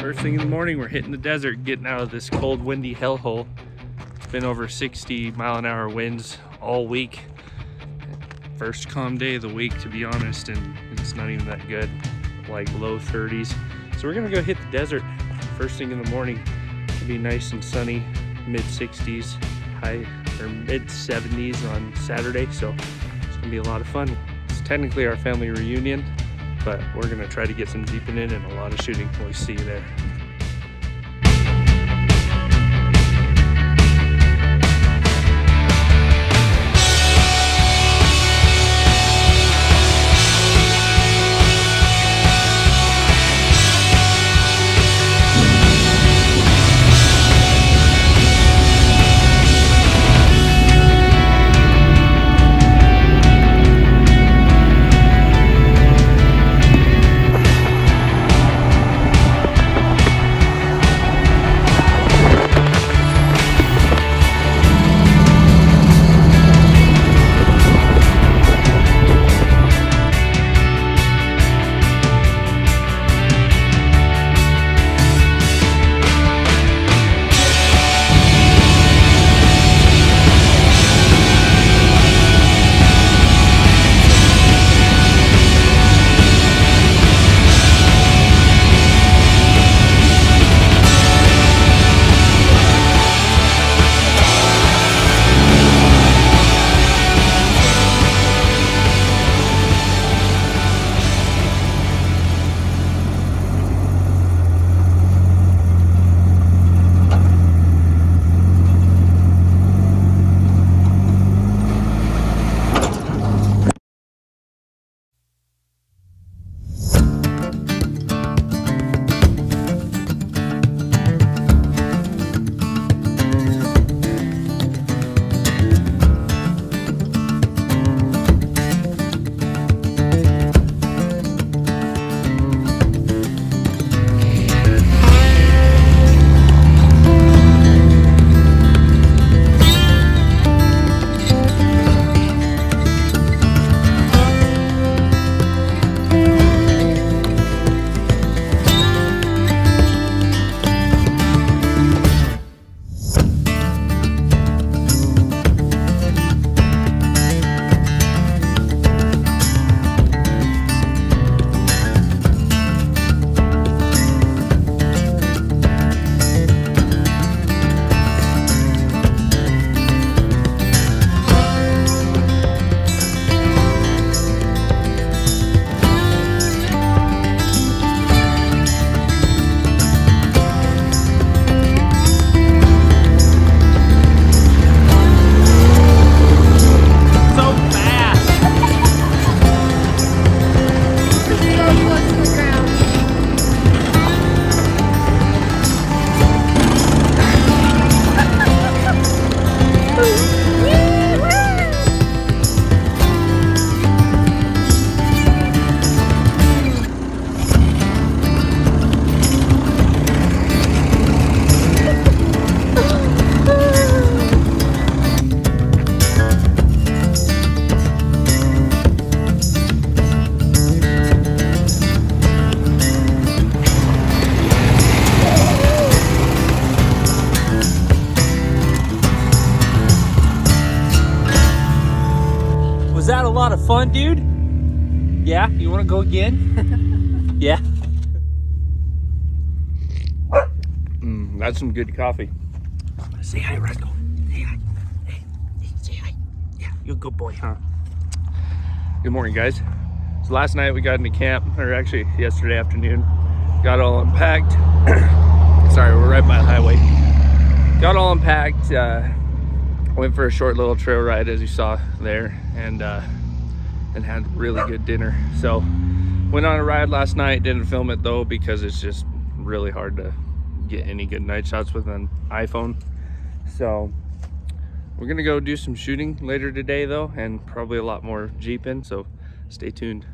First thing in the morning, we're hitting the desert, getting out of this cold, windy hellhole. It's been over 60-mile-an-hour winds all week. First calm day of the week, to be honest, and it's not even that good, like low 30s. So we're gonna go hit the desert first thing in the morning. It'll be nice and sunny, mid 60s, high or mid 70s on Saturday. So it's gonna be a lot of fun. It's technically our family reunion, but we're gonna try to get some jeeping in and a lot of shooting. We'll see you there. Was that a lot of fun, dude? Yeah? You want to go again? Yeah? That's some good coffee. Say hi, Roscoe. Say hi. Hey, say hi. Yeah, you're a good boy, huh? Good morning, guys. So last night we got into camp, or actually yesterday afternoon. Got all unpacked. Sorry, we're right by the highway. Got all unpacked. Went for a short little trail ride, as you saw there, and had really good dinner. So went on a ride last night. Didn't film it though because it's just really hard to get any good night shots with an iPhone. So we're gonna go do some shooting later today though, and probably a lot more jeeping. So stay tuned.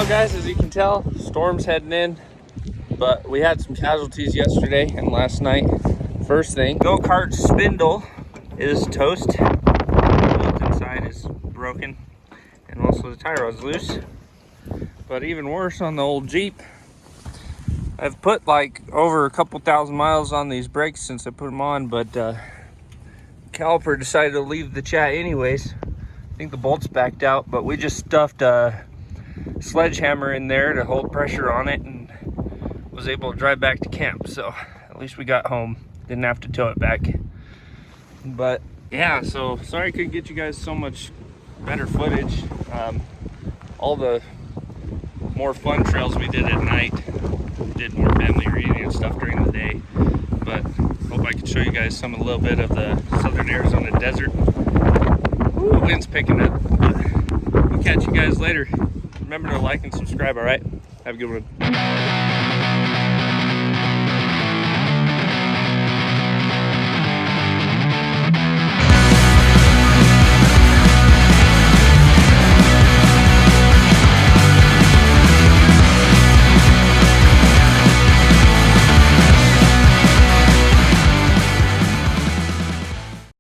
guys, as you can tell, storm's heading in, but we had some casualties yesterday and last night. First thing, go-kart spindle is toast. The bolt inside is broken, and also the tire rod's loose. But even worse on the old Jeep, I've put like over a couple thousand miles on these brakes since I put them on, but caliper decided to leave the chat anyways. I think the bolt's backed out, but we just stuffed a sledgehammer in there to hold pressure on it and was able to drive back to camp. So at least we got home, didn't have to tow it back. But yeah, so sorry I couldn't get you guys so much better footage. All the more fun trails we did at night, did more family reunion stuff during the day, but hope I could show you guys a little bit of the southern Arizona desert. Ooh, wind's picking up, but we'll catch you guys later. Remember to like and subscribe, all right? Have a good one.